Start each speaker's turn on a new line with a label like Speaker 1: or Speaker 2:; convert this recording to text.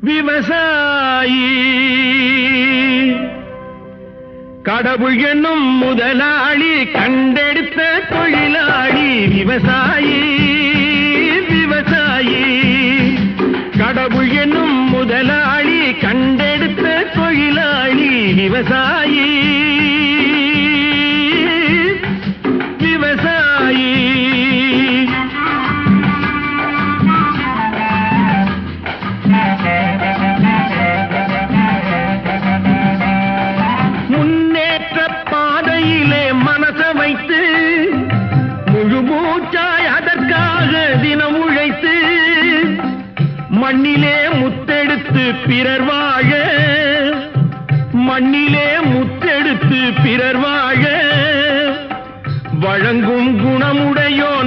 Speaker 1: விவசாயி கடவுள் என்னும் முதலாளி கண்டெடுத்த தொழிலாளி விவசாயி விவசாயி கடவுள் என்னும் முதலாளி கண்டெடுத்த தொழிலாளி விவசாயி விவசாயி முன்னேற்ற பாதையிலே மனச வைத்து முழு மூச்சாய் அதற்காக தினம் உழைத்து மண்ணிலே முத்தெடுத்து பிறர் வாழ மண்ணிலே முத்தெடுத்து பிறர் வாழ வழங்கும் குணமுடையோன்